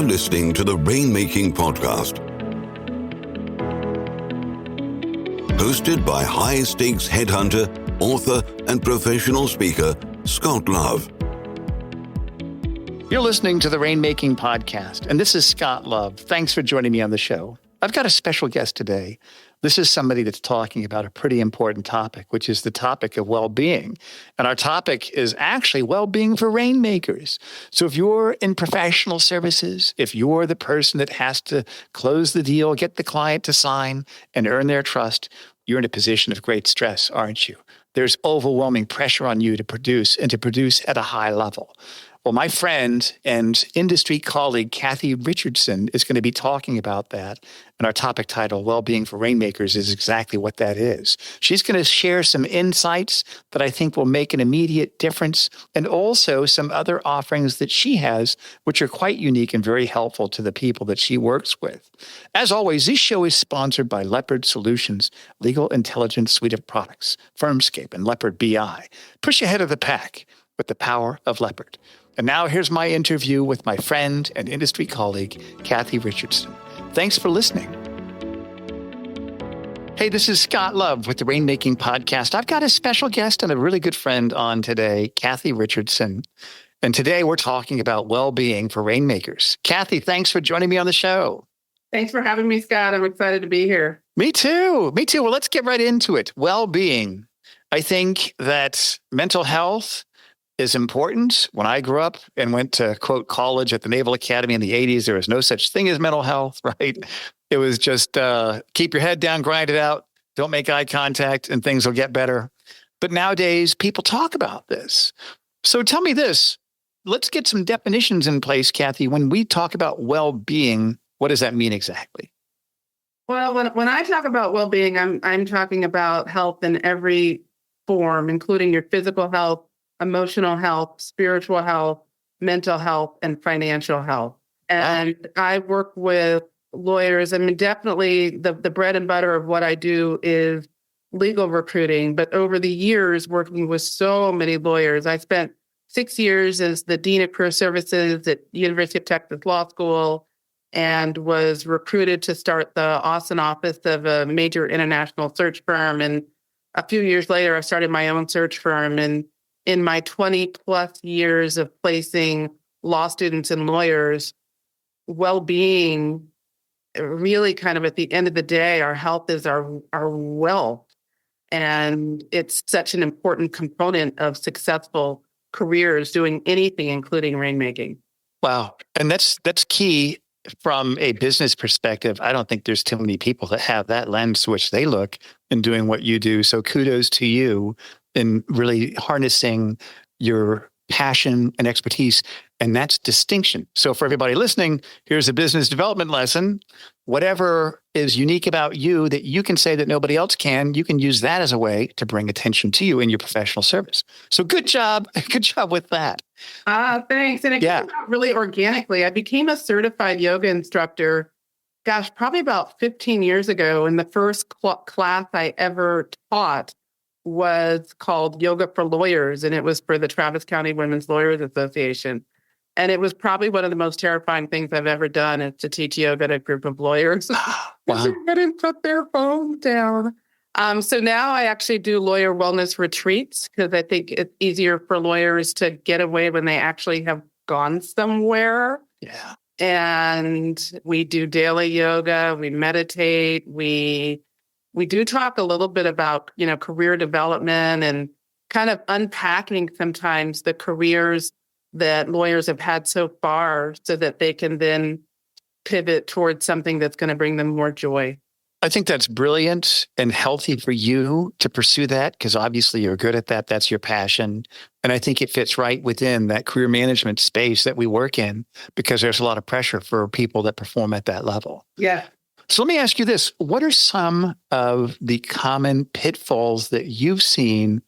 You're listening to the Rainmaking Podcast, hosted by high-stakes headhunter, author, and professional speaker, Scott Love. You're listening to the Rainmaking Podcast, and this is Scott Love. Thanks for joining me on the show. I've got a special guest today. This is somebody that's talking about a pretty important topic, which is the topic of well-being. And our topic is actually well-being for rainmakers. So if you're in professional services, if you're the person that has to close the deal, get the client to sign, and earn their trust, you're in a position of great stress, aren't you? There's overwhelming pressure on you to produce and to produce at a high level. Well, my friend and industry colleague, Kathy Richardson, is going to be talking about that. And our topic title, Well-Being for Rainmakers, is exactly what that is. She's going to share some insights that I think will make an immediate difference, and also some other offerings that she has, which are quite unique and very helpful to the people that she works with. As always, this show is sponsored by Leopard Solutions, legal intelligence suite of products, Firmscape, and Leopard BI. Push ahead of the pack with the power of Leopard. And now here's my interview with my friend and industry colleague, Kathy Richardson. Thanks for listening. Hey, this is Scott Love with the Rainmaking Podcast. I've got a special guest and a really good friend on today, Kathy Richardson. And today we're talking about well-being for rainmakers. Kathy, thanks for joining me on the show. Thanks for having me, Scott. I'm excited to be here. Me too. Well, let's get right into it. Well-being. I think that mental health is important. When I grew up and went to, quote, college at the Naval Academy in the 80s, there was no such thing as mental health, right? It was just keep your head down, grind it out, don't make eye contact, and things will get better. But nowadays, people talk about this. So tell me this. Let's get some definitions in place, Kathy. When we talk about well-being, what does that mean exactly? Well, when I talk about well-being, I'm talking about health in every form, including your physical health, emotional health, spiritual health, mental health, and financial health. And I work with lawyers. I mean, definitely the bread and butter of what I do is legal recruiting. But over the years, working with so many lawyers, I spent 6 years as the Dean of Career Services at University of Texas Law School and was recruited to start the Austin office of a major international search firm. And a few years later, I started my own search firm. And in my 20 plus years of placing law students and lawyers, well-being, really kind of at the end of the day, our health is our wealth. And it's such an important component of successful careers doing anything, including rainmaking. Wow. And that's key from a business perspective. I don't think there's too many people that have that lens to which they look in doing what you do. So kudos to you in really harnessing your passion and expertise, and that's distinction. So for everybody listening, here's a business development lesson. Whatever is unique about you that you can say that nobody else can, you can use that as a way to bring attention to you in your professional service. So good job. Good job with that. Thanks. And it came out really organically. I became a certified yoga instructor, probably about 15 years ago. And the first class I ever taught was called Yoga for Lawyers, and it was for the Travis County Women's Lawyers Association. And it was probably one of the most terrifying things I've ever done, is to teach yoga to a group of lawyers. Wow. They couldn't put their phones down. So now I actually do lawyer wellness retreats because I think it's easier for lawyers to get away when they actually have gone somewhere. Yeah. And we do daily yoga, we meditate, we do talk a little bit about, career development and kind of unpacking sometimes the careers that lawyers have had so far so that they can then pivot towards something that's going to bring them more joy. I think that's brilliant and healthy for you to pursue that because obviously you're good at that. That's your passion. And I think it fits right within that career management space that we work in because there's a lot of pressure for people that perform at that level. Yeah. So let me ask you this. What are some of the common pitfalls that you've seen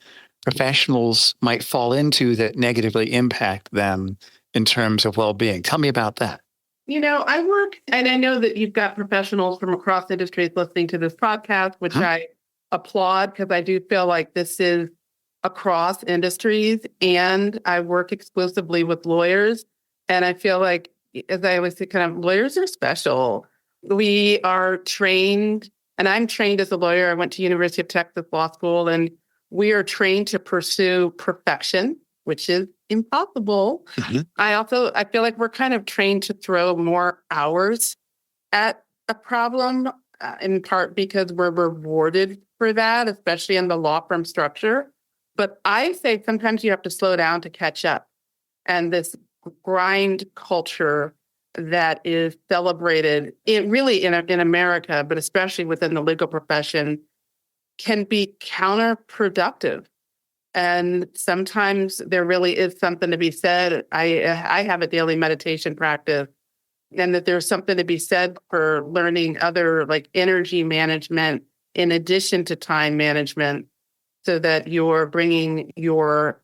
professionals might fall into that negatively impact them in terms of well-being? Tell me about that. I work, and I know that you've got professionals from across industries listening to this podcast, which I applaud because I do feel like this is across industries, and I work exclusively with lawyers. And I feel like as I always say, kind of lawyers are special. We are trained, and I'm trained as a lawyer. I went to University of Texas Law School, and we are trained to pursue perfection, which is impossible. I feel like we're kind of trained to throw more hours at a problem, in part because we're rewarded for that, especially in the law firm structure. But I say sometimes you have to slow down to catch up. And this grind culture that is celebrated in America, but especially within the legal profession, can be counterproductive. And sometimes there really is something to be said. I have a daily meditation practice, and that there's something to be said for learning other like energy management in addition to time management, so that you're bringing your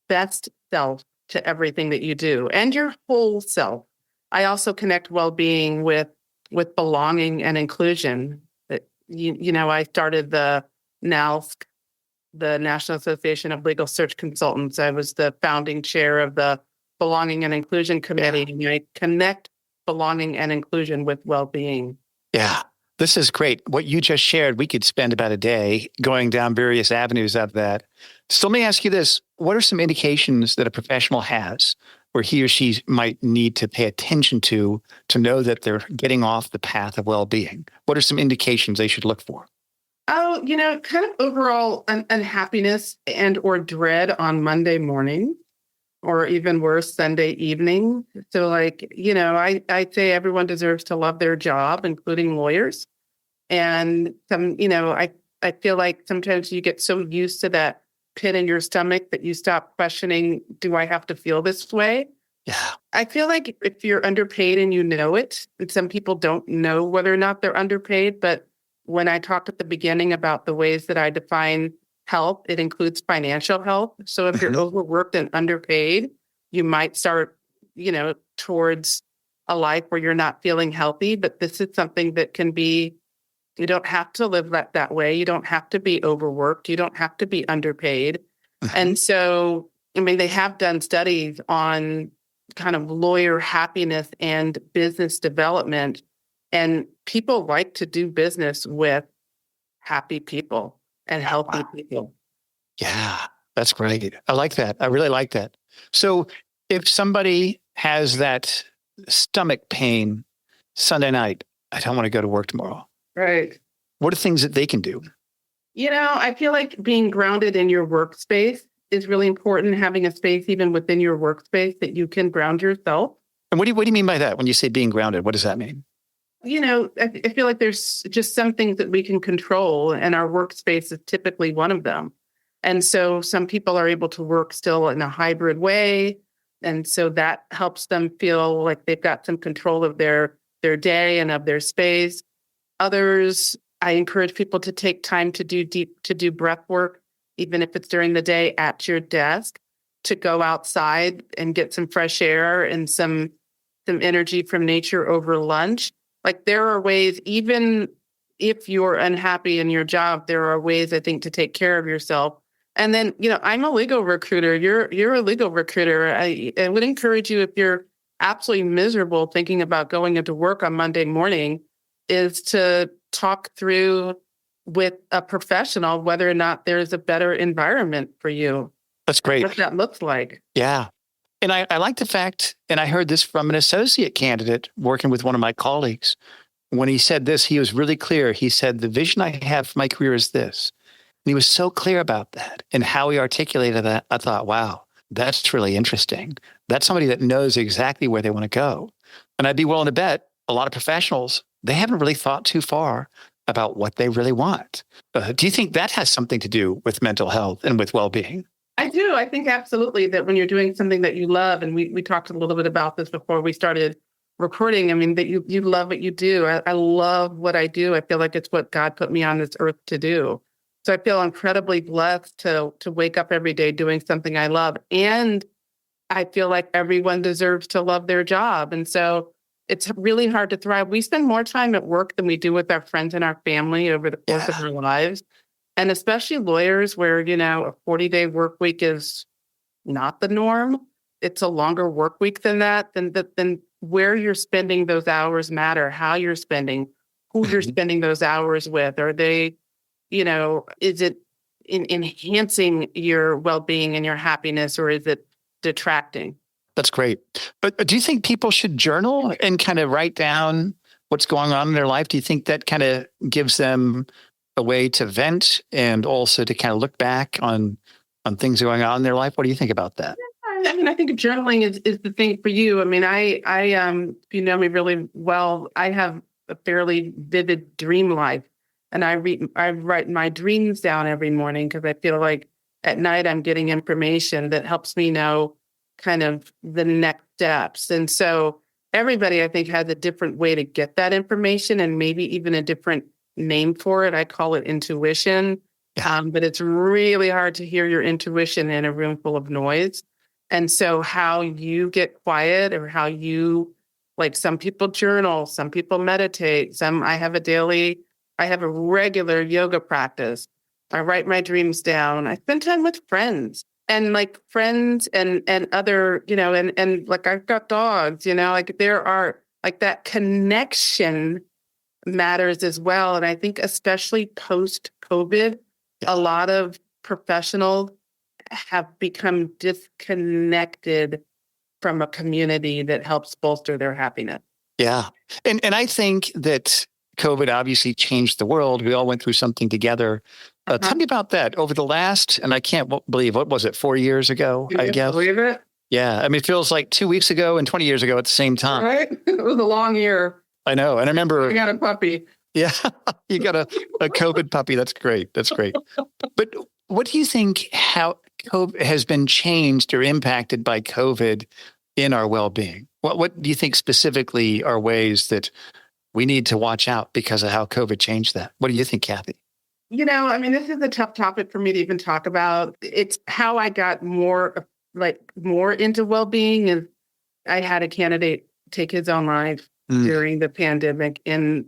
best self to everything that you do and your whole self. I also connect well-being with belonging and inclusion. That I started the NALSC, the National Association of Legal Search Consultants. I was the founding chair of the Belonging and Inclusion Committee. And I connect belonging and inclusion with well-being. Yeah, this is great. What you just shared, we could spend about a day going down various avenues of that. So let me ask you this. What are some indications that a professional has where he or she might need to pay attention to know that they're getting off the path of well-being? What are some indications they should look for? Oh, kind of overall unhappiness and or dread on Monday morning, or even worse, Sunday evening. So I say everyone deserves to love their job, including lawyers. And I feel like sometimes you get so used to that pit in your stomach that you stop questioning, do I have to feel this way? Yeah. I feel like if you're underpaid and you know it, and some people don't know whether or not they're underpaid, but when I talked at the beginning about the ways that I define health, it includes financial health. So if you're overworked and underpaid, you might start, towards a life where you're not feeling healthy. But this is something that can be, you don't have to live that way. You don't have to be overworked. You don't have to be underpaid. And so, they have done studies on kind of lawyer happiness and business development. And people like to do business with happy people and healthy people. Yeah, that's great. I like that. I really like that. So if somebody has that stomach pain Sunday night, I don't want to go to work tomorrow. Right. What are things that they can do? I feel like being grounded in your workspace is really important. Having a space even within your workspace that you can ground yourself. And what do you mean by that? When you say being grounded, what does that mean? I feel like there's just some things that we can control, and our workspace is typically one of them. And so some people are able to work still in a hybrid way. And so that helps them feel like they've got some control of their day and of their space. Others, I encourage people to take time to do breath work, even if it's during the day at your desk, to go outside and get some fresh air and some energy from nature over lunch. Like there are ways, even if you're unhappy in your job, there are ways, I think, to take care of yourself. And then, I'm a legal recruiter. You're a legal recruiter. I would encourage you, if you're absolutely miserable thinking about going into work on Monday morning, is to talk through with a professional whether or not there's a better environment for you. That's great. What that looks like. Yeah. And I like the fact, and I heard this from an associate candidate working with one of my colleagues. When he said this, he was really clear. He said, the vision I have for my career is this. And he was so clear about that and how he articulated that. I thought, wow, that's really interesting. That's somebody that knows exactly where they want to go. And I'd be willing to bet a lot of professionals, they haven't really thought too far about what they really want. Do you think that has something to do with mental health and with well-being? I do. I think absolutely that when you're doing something that you love, and we talked a little bit about this before we started recording, that you love what you do. I love what I do. I feel like it's what God put me on this earth to do. So I feel incredibly blessed to wake up every day doing something I love. And I feel like everyone deserves to love their job. And so it's really hard to thrive. We spend more time at work than we do with our friends and our family over the course of our lives. And especially lawyers where, a 40-day work week is not the norm. It's a longer work week than that. Then where you're spending those hours matter, how you're spending, who you're spending those hours with. Are they, is it enhancing your well-being and your happiness, or is it detracting? That's great. But do you think people should journal and kind of write down what's going on in their life? Do you think that kind of gives them a way to vent and also to kind of look back on things going on in their life? What do you think about that? I mean, I think journaling is the thing for you. I mean, I if you know me really well, I have a fairly vivid dream life, and I write my dreams down every morning because I feel like at night I'm getting information that helps me know kind of the next steps. And so everybody, I think, has a different way to get that information, and maybe even a different name for it. I call it intuition, but it's really hard to hear your intuition in a room full of noise. And so how you get quiet, or how you, like, some people journal, some people meditate, I have a regular yoga practice. I write my dreams down. I spend time with friends and other, and like, I've got dogs, like, there are, like, that connection matters as well. And I think especially post-COVID, a lot of professionals have become disconnected from a community that helps bolster their happiness. Yeah. And I think that COVID obviously changed the world. We all went through something together. Tell me about that over the last, and I can't believe, what was it, 4 years ago, I guess? Believe it? Yeah. I mean, it feels like 2 weeks ago and 20 years ago at the same time. Right? It was a long year. I know. And I remember. I got a puppy. Yeah. You got a COVID puppy. That's great. That's great. But what do you think, how COVID has been changed or impacted by COVID in our well-being? What do you think specifically are ways that we need to watch out because of how COVID changed that? What do you think, Kathy? I mean, this is a tough topic for me to even talk about. It's how I got more into well-being. And I had a candidate take his own life during the pandemic in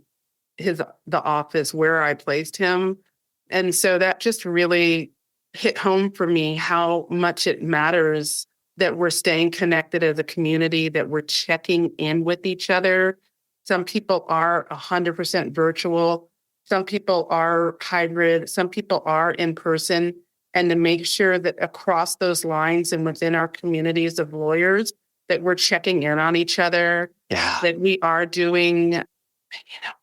the office where I placed him. And so that just really hit home for me how much it matters that we're staying connected as a community, that we're checking in with each other. Some people are 100% virtual. Some people are hybrid. Some people are in person. And to make sure that across those lines and within our communities of lawyers, that we're checking in on each other, that we are doing,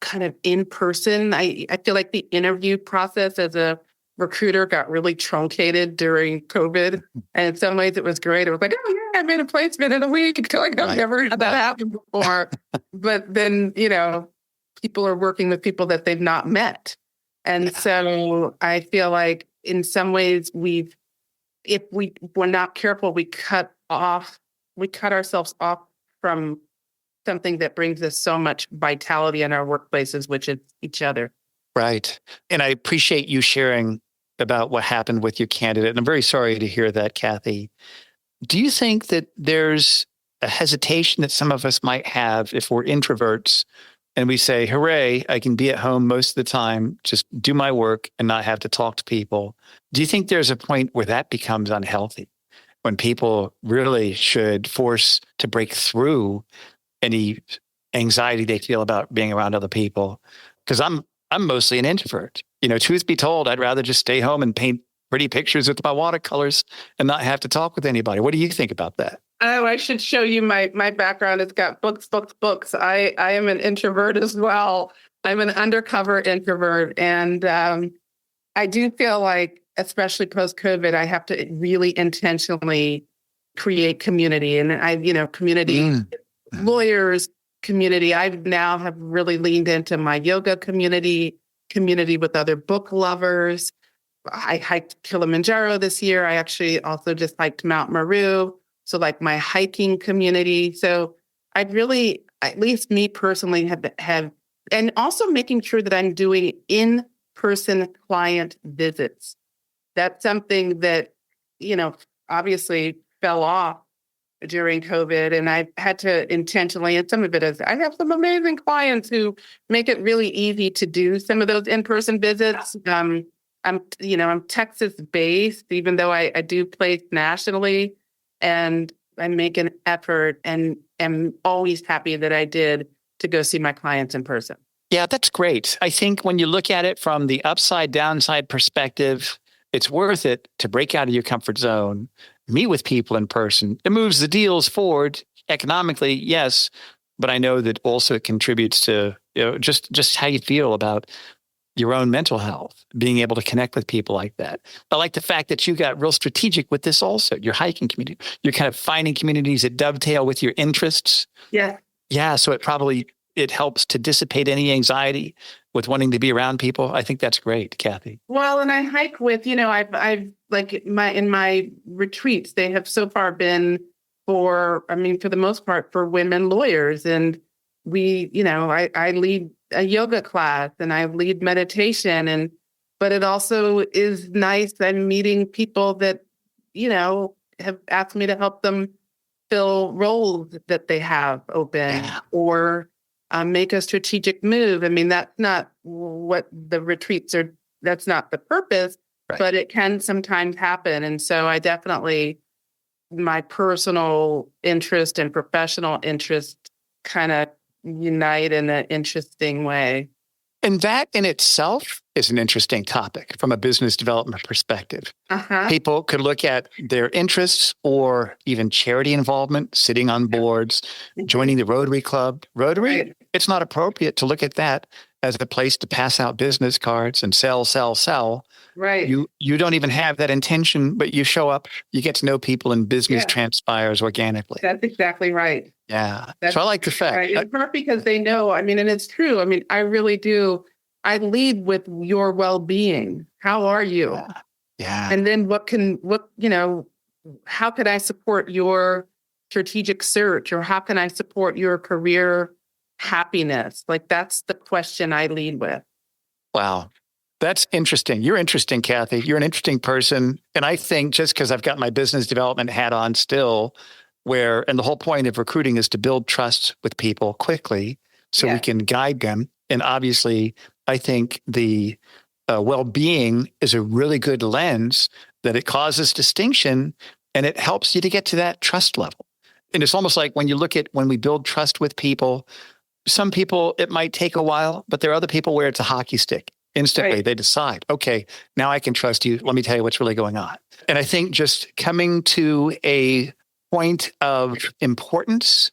kind of in person. I feel like the interview process as a recruiter got really truncated during COVID. And in some ways it was great. It was like, oh yeah, I made a placement in a week. I feel like I've never had that happen before. But then, people are working with people that they've not met. And so I feel like in some ways if we're not careful, we cut ourselves off from something that brings us so much vitality in our workplaces, which is each other. Right. And I appreciate you sharing about what happened with your candidate. And I'm very sorry to hear that, Kathy. Do you think that there's a hesitation that some of us might have if we're introverts and we say, hooray, I can be at home most of the time, just do my work and not have to talk to people? Do you think there's a point where that becomes unhealthy, when people really should force to break through any anxiety they feel about being around other people? Because I'm mostly an introvert. Truth be told, I'd rather just stay home and paint pretty pictures with my watercolors and not have to talk with anybody. What do you think about that? Oh, I should show you my background. It's got books. I am an introvert as well. I'm an undercover introvert. And I do feel like, especially post-COVID, I have to really intentionally create community. And community, lawyers, community. I now have really leaned into my yoga community with other book lovers. I hiked Kilimanjaro this year. I actually also just hiked Mount Meru. So like my hiking community. So I really, at least me personally, have, and also making sure that I'm doing in-person client visits. That's something that, obviously fell off during COVID, and I've had to intentionally, and some of it is, I have some amazing clients who make it really easy to do some of those in-person visits. I'm Texas based, even though I do place nationally, and I make an effort and am always happy that I did to go see my clients in person. Yeah, that's great. I think when you look at it from the upside downside perspective, it's worth it to break out of your comfort zone, meet with people in person. It moves the deals forward economically, yes, but I know that also it contributes to just how you feel about your own mental health, being able to connect with people like that. I like the fact that you got real strategic with this also, your hiking community. You're kind of finding communities that dovetail with your interests. Yeah. Yeah, so it helps to dissipate any anxiety with wanting to be around people. I think that's great, Kathy. Well, and I hike with, I've like in my retreats, they have so far been for the most part for women lawyers. And we, I lead a yoga class and I lead meditation, but it also is nice. I'm meeting people that, have asked me to help them fill roles that they have open or make a strategic move. That's not what the retreats are. That's not the purpose, but it can sometimes happen. And so I definitely, my personal interest and professional interest kind of unite in an interesting way. And that in itself is an interesting topic from a business development perspective. People could look at their interests or even charity involvement, sitting on boards, joining the Rotary Club. Rotary, it's not appropriate to look at that as a place to pass out business cards and sell. Right. You don't even have that intention, but you show up, you get to know people, and business transpires organically. That's exactly right. Yeah. So I like the fact. Right. It's not because they know, and it's true. I really do. I lead with your well-being. How are you? Yeah. And then how could I support your strategic search, or how can I support your career happiness? Like, that's the question I lead with. Wow. That's interesting. You're interesting, Kathy. You're an interesting person. And I think just because I've got my business development hat on still, and the whole point of recruiting is to build trust with people quickly so we can guide them. And obviously, I think the well-being is a really good lens that it causes distinction and it helps you to get to that trust level. And it's almost like when we build trust with people, some people, it might take a while, but there are other people where it's a hockey stick. Instantly, they decide, okay, now I can trust you. Let me tell you what's really going on. And I think just coming to a point of importance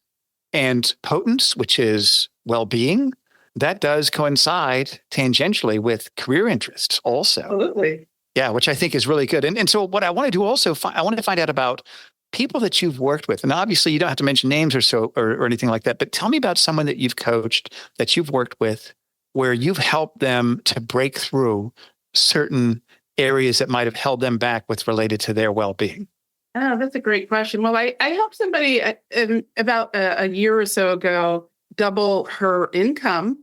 and potence, which is well-being, that does coincide tangentially with career interests also. Absolutely. Yeah, which I think is really good. And so what I want to do also, I want to find out about people that you've worked with. And obviously you don't have to mention names or anything like that, but tell me about someone that you've coached, that you've worked with, where you've helped them to break through certain areas that might have held them back with related to their well-being. Oh, that's a great question. Well, I helped somebody about a year or so ago double her income.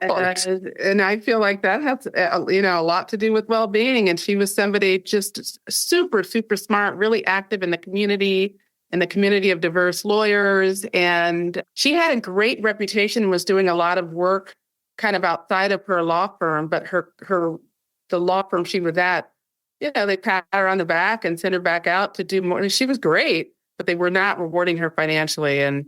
And I feel like that has, a lot to do with well-being. And she was somebody just super, super smart, really active in the community of diverse lawyers. And she had a great reputation, was doing a lot of work kind of outside of her law firm, but the law firm she was at, they pat her on the back and sent her back out to do more. And she was great, but they were not rewarding her financially. And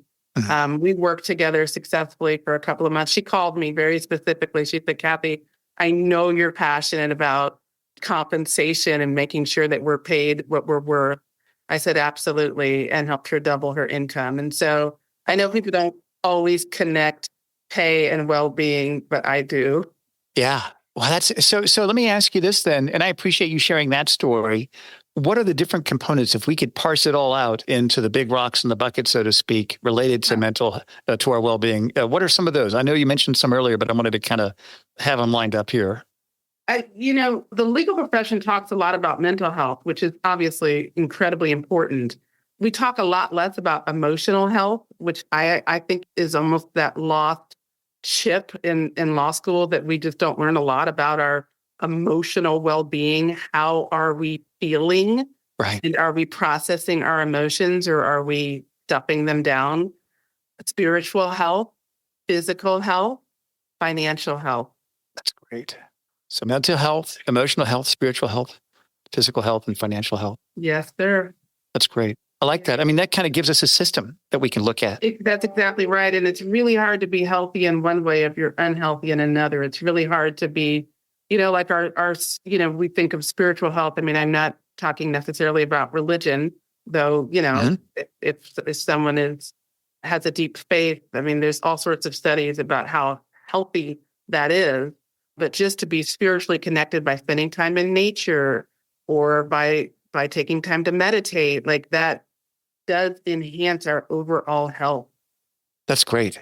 we worked together successfully for a couple of months. She called me very specifically. She said, Kathy, I know you're passionate about compensation and making sure that we're paid what we're worth. I said, absolutely, and helped her double her income. And so I know people don't always connect pay and well-being, but I do. Yeah. Well, that's so let me ask you this then, and I appreciate you sharing that story. What are the different components, if we could parse it all out into the big rocks in the bucket, so to speak, related to to our well-being? What are some of those? I know you mentioned some earlier, but I wanted to kind of have them lined up here. The legal profession talks a lot about mental health, which is obviously incredibly important. We talk a lot less about emotional health, which I think is almost that lost chip in law school, that we just don't learn a lot about our emotional well-being. How are we feeling? Right. And are we processing our emotions, or are we stuffing them down? Spiritual health, physical health, financial health. That's great. So mental health, emotional health, spiritual health, physical health, and financial health. Yes, sir. That's great. I like that. I mean, that kind of gives us a system that we can look at. That's exactly right. And it's really hard to be healthy in one way if you're unhealthy in another. It's really hard to be, like our we think of spiritual health. I mean, I'm not talking necessarily about religion, though, if someone has a deep faith, I mean, there's all sorts of studies about how healthy that is. But just to be spiritually connected by spending time in nature or by taking time to meditate, like that does enhance our overall health. That's great.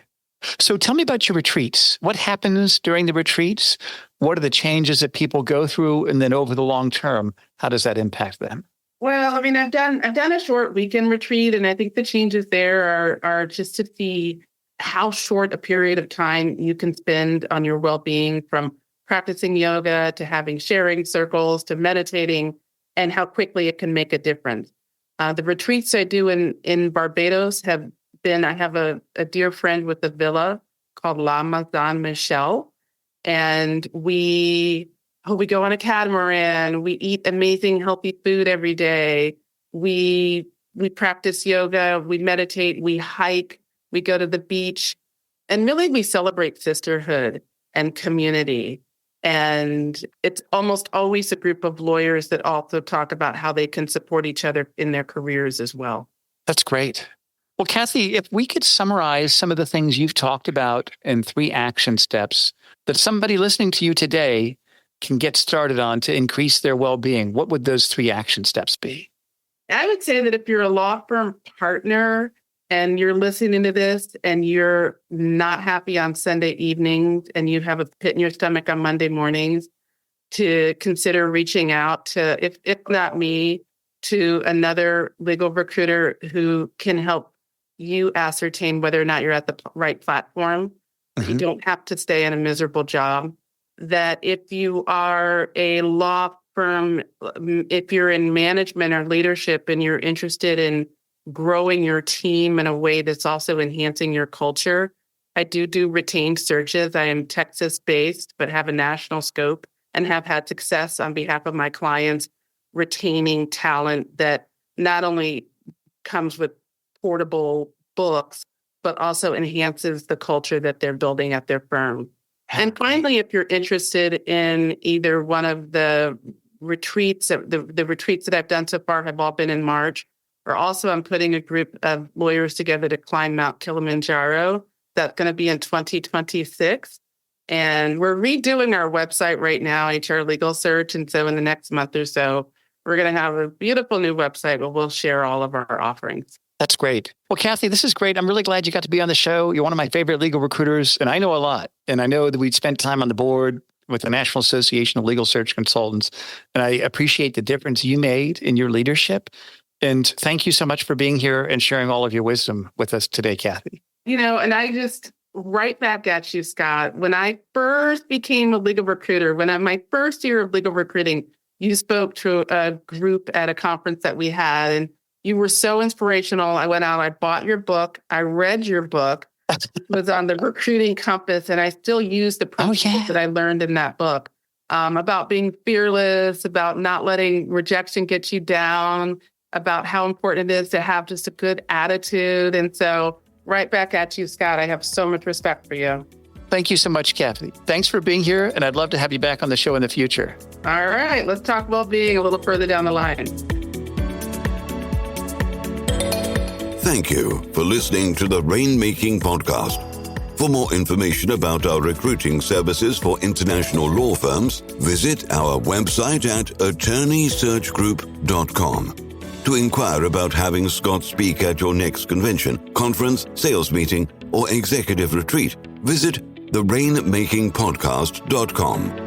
So tell me about your retreats. What happens during the retreats? What are the changes that people go through? And then over the long term, how does that impact them? Well, I mean, I've done a short weekend retreat, and I think the changes there are just to see how short a period of time you can spend on your well-being, from practicing yoga to having sharing circles to meditating, and how quickly it can make a difference. The retreats I do in Barbados have been, I have a dear friend with a villa called La Maison Michel, and we go on a catamaran, we eat amazing healthy food every day, we practice yoga, we meditate, we hike, we go to the beach, and really we celebrate sisterhood and community. And it's almost always a group of lawyers that also talk about how they can support each other in their careers as well. That's great. Well, Kathy, if we could summarize some of the things you've talked about in 3 action steps that somebody listening to you today can get started on to increase their well-being, what would those 3 action steps be? I would say that if you're a law firm partner and you're listening to this and you're not happy on Sunday evenings and you have a pit in your stomach on Monday mornings, to consider reaching out to, if not me, to another legal recruiter who can help you ascertain whether or not you're at the right platform. Mm-hmm. You don't have to stay in a miserable job. That if you are a law firm, if you're in management or leadership and you're interested in growing your team in a way that's also enhancing your culture, I do retained searches. I am Texas-based, but have a national scope and have had success on behalf of my clients retaining talent that not only comes with portable books, but also enhances the culture that they're building at their firm. And finally, if you're interested in either one of the retreats, the retreats that I've done so far have all been in March, or also I'm putting a group of lawyers together to climb Mount Kilimanjaro. That's going to be in 2026. And we're redoing our website right now, HR Legal Search. And so in the next month or so, we're going to have a beautiful new website where we'll share all of our offerings. That's great. Well, Kathy, this is great. I'm really glad you got to be on the show. You're one of my favorite legal recruiters, and I know a lot. And I know that we'd spent time on the board with the National Association of Legal Search Consultants, and I appreciate the difference you made in your leadership. And thank you so much for being here and sharing all of your wisdom with us today, Kathy. And I just right back at you, Scott. When I first became a legal recruiter, my first year of legal recruiting, you spoke to a group at a conference that we had, and you were so inspirational. I went out, I bought your book, I read your book, was on the recruiting compass, and I still use the principles that I learned in that book about being fearless, about not letting rejection get you down, about how important it is to have just a good attitude. And so right back at you, Scott. I have so much respect for you. Thank you so much, Kathy. Thanks for being here, and I'd love to have you back on the show in the future. All right, let's talk well-being a little further down the line. Thank you for listening to the Rainmaking Podcast. For more information about our recruiting services for international law firms, visit our website at attorneysearchgroup.com. To inquire about having Scott speak at your next convention, conference, sales meeting, or executive retreat, visit therainmakingpodcast.com.